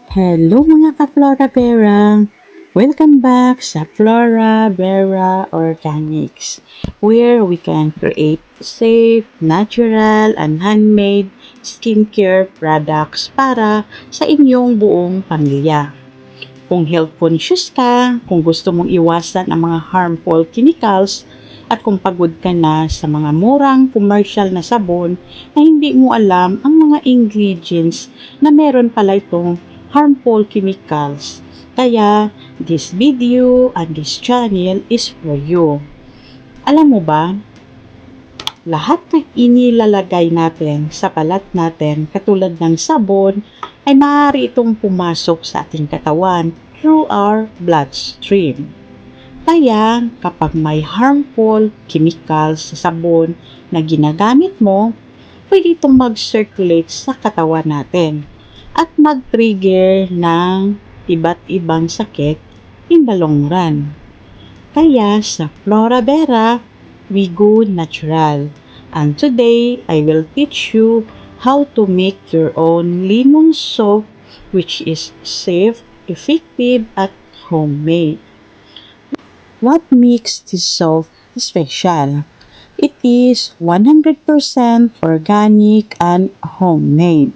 Hello mga ka-Flora Vera! Welcome back sa Flora Vera Organics, where we can create safe, natural, and handmade skincare products para sa inyong buong pamilya. Kung health conscious ka, kung gusto mong iwasan ang mga harmful chemicals, at kung pagod ka na sa mga murang commercial na sabon na hindi mo alam ang mga ingredients na meron pala itong harmful chemicals. Kaya, this video and this channel is for you. Alam mo ba, lahat ng inilalagay natin sa balat natin katulad ng sabon ay maaari itong pumasok sa ating katawan through our bloodstream. Kaya kapag may harmful chemicals sa sabon na ginagamit mo, pwede itong mag-circulate sa katawan natin at mag-trigger ng iba't ibang sakit in the long run. Kaya sa Flora Vera, we go natural. And today, I will teach you how to make your own lemon soap, which is safe, effective, at homemade. What makes this soap special? It is 100% organic and homemade.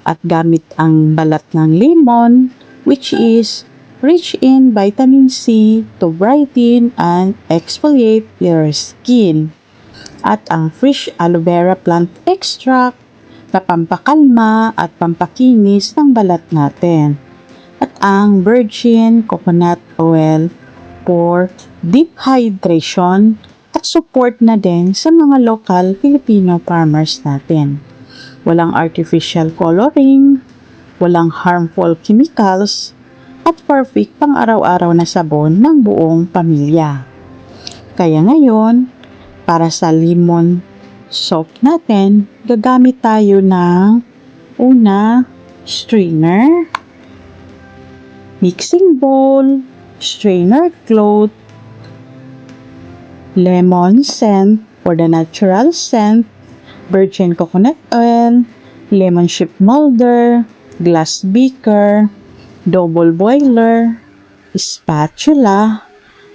At gamit ang balat ng lemon, which is rich in vitamin C to brighten and exfoliate your skin. At ang fresh aloe vera plant extract na pampakalma at pampakinis ng balat natin. At ang virgin coconut oil for deep hydration at support na din sa mga local Filipino farmers natin. Walang artificial coloring, walang harmful chemicals, at perfect pang araw-araw na sabon ng buong pamilya. Kaya ngayon, para sa lemon soap natin, gagamit tayo ng una, strainer, mixing bowl, strainer cloth, lemon scent for the natural scent, virgin coconut oil, lemon chip molder, glass beaker, double boiler, spatula,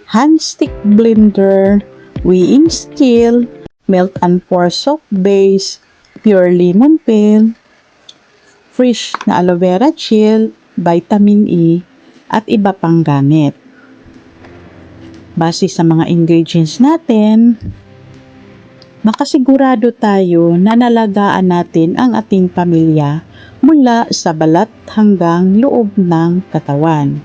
hand stick blender, weighing scale, melt and pour soap base, pure lemon peel, fresh na aloe vera gel, vitamin E, at iba pang gamit. Base sa mga ingredients natin, makasigurado tayo na nalagaan natin ang ating pamilya mula sa balat hanggang loob ng katawan.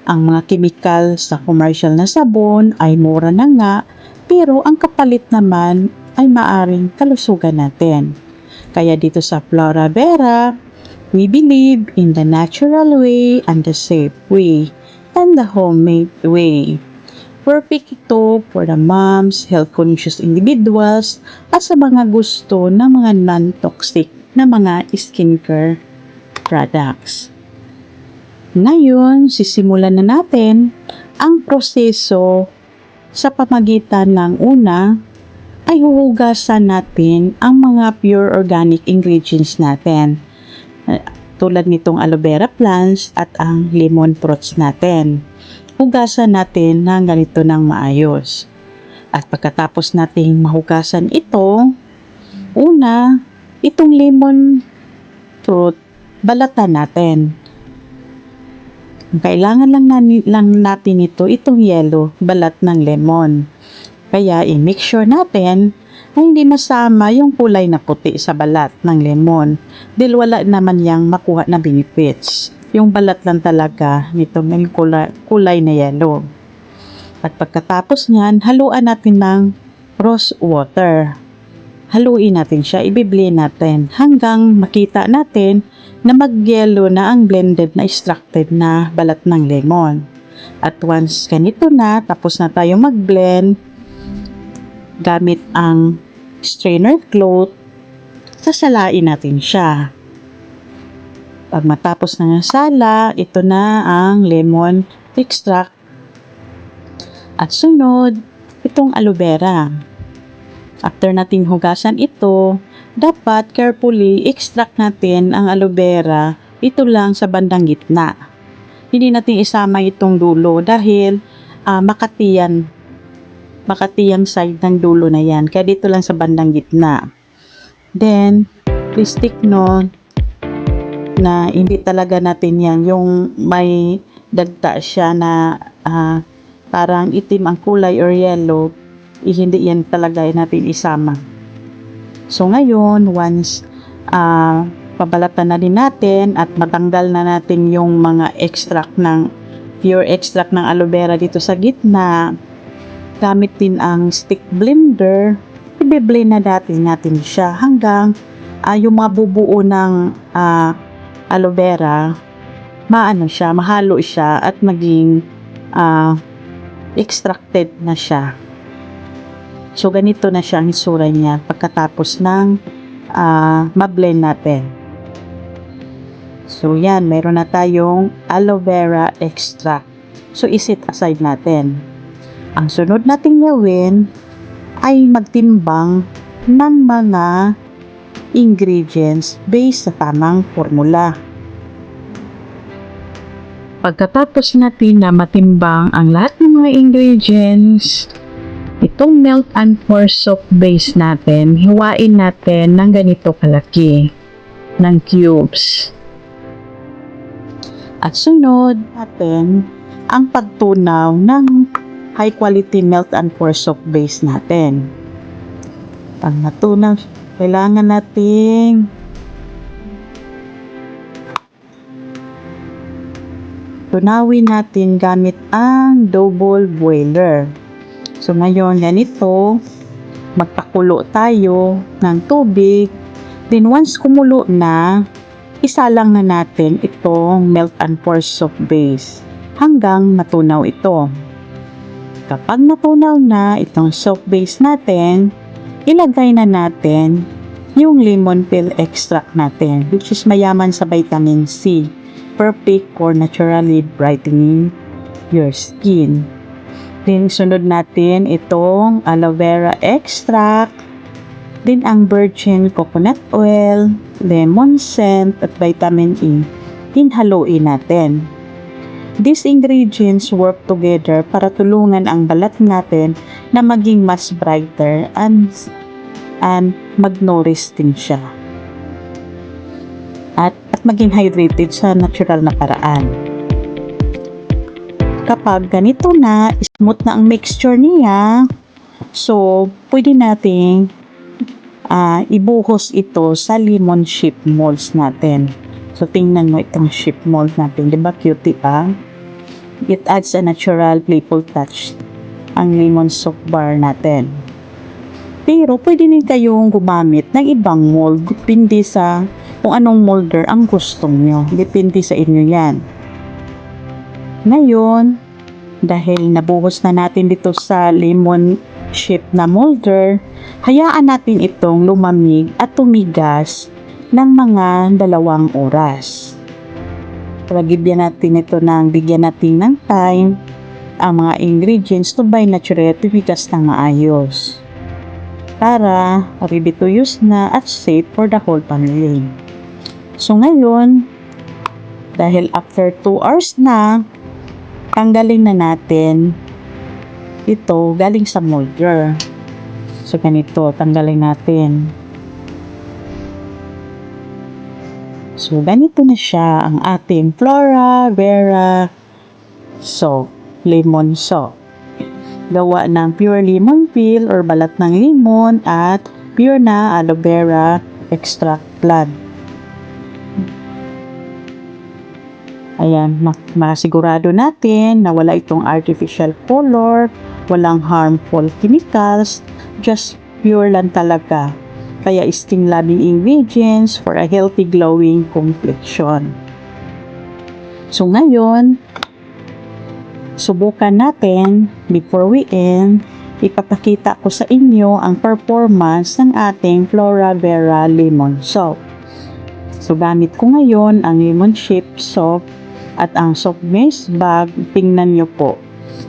Ang mga chemical sa commercial na sabon ay mura na nga, pero ang kapalit naman ay maaring kalusugan natin. Kaya dito sa Flora Vera, we believe in the natural way and the safe way and the homemade way. Perfect ito for the moms, health-conscious individuals, at sa mga gusto ng mga non-toxic na mga skincare products. Ngayon, sisimulan na natin ang proseso sa pamagitan ng una ay huhugasan natin ang mga pure organic ingredients natin. Tulad nitong aloe vera plants at ang lemon fruits natin. Hugasan natin ng ganito ng maayos. At pagkatapos nating mahugasan ito, una, itong lemon fruit, balatan natin. Kailangan lang natin itong yellow, balat ng lemon. Kaya i-make sure natin na hindi masama yung kulay na puti sa balat ng lemon. Dahil wala naman yang makuha na benefits. Yung balat lang talaga nito may kulay na yellow. At pagkatapos niyan, haluan natin ng rose water. Haluin natin siya, i-blend natin hanggang makita natin na mag-yellow na ang blended na extracted na balat ng lemon. At once ganito na, tapos na tayo mag-blend, gamit ang strainer cloth, sasalain natin siya. Pag matapos na ng sala, ito na ang lemon extract. At sunod, itong aloe vera. After nating hugasan ito, dapat carefully extract natin ang aloe vera ito lang sa bandang gitna. Hindi natin isama itong dulo dahil Makati yung side ng dulo na yan. Kaya dito lang sa bandang gitna. Then, please take note na hindi talaga natin yan. Yung may dagta siya na parang itim ang kulay or yellow, hindi yan talaga natin isama. So ngayon, once pabalatan na din natin at matanggal na natin yung mga pure extract ng aloe vera dito sa gitna, gamit din ang stick blender, i-blend na natin siya hanggang yung mga bubuo ng aloe vera, mahalo siya at maging extracted na siya. So, ganito na siya ang itsura niya pagkatapos ng ma-blend natin. So, yan. Meron na tayong aloe vera extract. So, isit aside natin. Ang sunod nating gawin ay magtimbang ng mga ingredients based sa tamang formula. Pagkatapos natin na matimbang ang lahat ng mga ingredients, itong melt and pour soap base natin, hiwain natin ng ganito kalaki, ng cubes. At sunod natin ang pagtunaw ng high quality melt and pour soap base natin. Pag natunaw, kailangan nating tunawin natin gamit ang double boiler. So ngayon, ganito, magpakulo tayo ng tubig. Then once kumulo na, isalang na natin itong melt and pour soap base hanggang matunaw ito. Kapag natunaw na itong soap base natin, ilagay na natin yung lemon peel extract natin, which is mayaman sa vitamin C, perfect for naturally brightening your skin. Then, sunod natin itong aloe vera extract, then ang virgin coconut oil, lemon scent, at vitamin E. Hinhaluin natin. These ingredients work together para tulungan ang balat natin na maging mas brighter and mag-nourish din siya. At maging hydrated sa natural na paraan. Kapag ganito na, smooth na ang mixture niya, so pwede nating ibuhos ito sa lemon sheep molds natin. So tingnan mo itong sheep mold natin, di ba cute pa? It adds a natural playful touch ang lemon soap bar natin. Pero pwede din kayong gumamit ng ibang mold, depende sa kung anong molder ang gusto nyo. Depende sa inyo yan. Ngayon, dahil nabuhos na natin dito sa lemon sheep na molder, hayaan natin itong lumamig at tumigas ng mga 2 oras. Bigyan natin ng time ang mga ingredients to by nature tumigas ng maayos para ready to use na at safe for the whole family. So ngayon, dahil after 2 hours na, tanggalin na natin ito galing sa molder. So ganito, tanggalin natin. So ganito na siya ang ating Flora Vera soap, lemon soap. Gawa ng pure lemon peel or balat ng limon at pure na aloe vera extract plant. Ayan, masigurado natin na wala itong artificial color, walang harmful chemicals, just pure lang talaga. Kaya skin-loving ingredients for a healthy glowing complexion. So ngayon, subukan natin before we end, ipapakita ko sa inyo ang performance ng ating Flora Vera Lemon Soap. So gamit ko ngayon ang lemon sheep soap at ang soap base bag. Tingnan nyo po,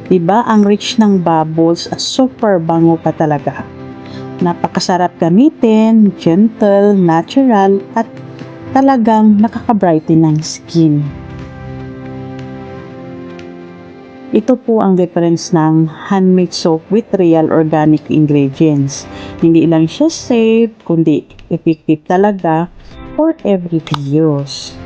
diba ang rich ng bubbles at super bango pa talaga. Napakasarap gamitin, gentle, natural at talagang nakaka-brighten ng skin. Ito po ang difference ng handmade soap with real organic ingredients. Hindi lang siya safe, kundi effective talaga for everyday use.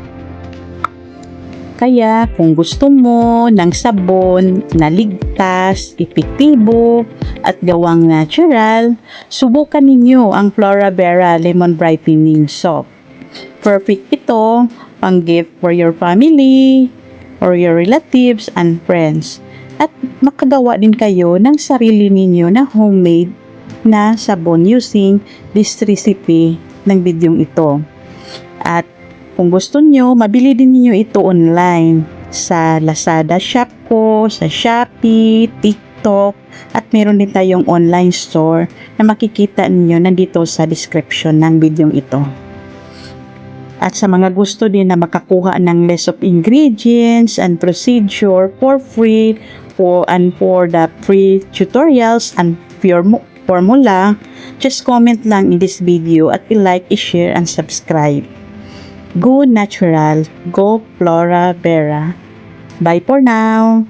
Kaya kung gusto mo ng sabon na ligtas, epektibo, at gawang natural, subukan ninyo ang Flora Vera Lemon Brightening Soap. Perfect ito pang gift for your family, or your relatives and friends. At makagawa din kayo ng sarili ninyo na homemade na sabon using this recipe ng bidyong ito. At kung gusto nyo, mabili din niyo ito online sa Lazada shop ko, sa Shopee, TikTok, at meron din tayong online store na makikita niyo nandito sa description ng bidyong ito. At sa mga gusto din na makakuha ng list of ingredients and procedure for free for the free tutorials and formula, just comment lang in this video at i-like, i-share, and subscribe. Go natural, go Flora Vera. Bye for now.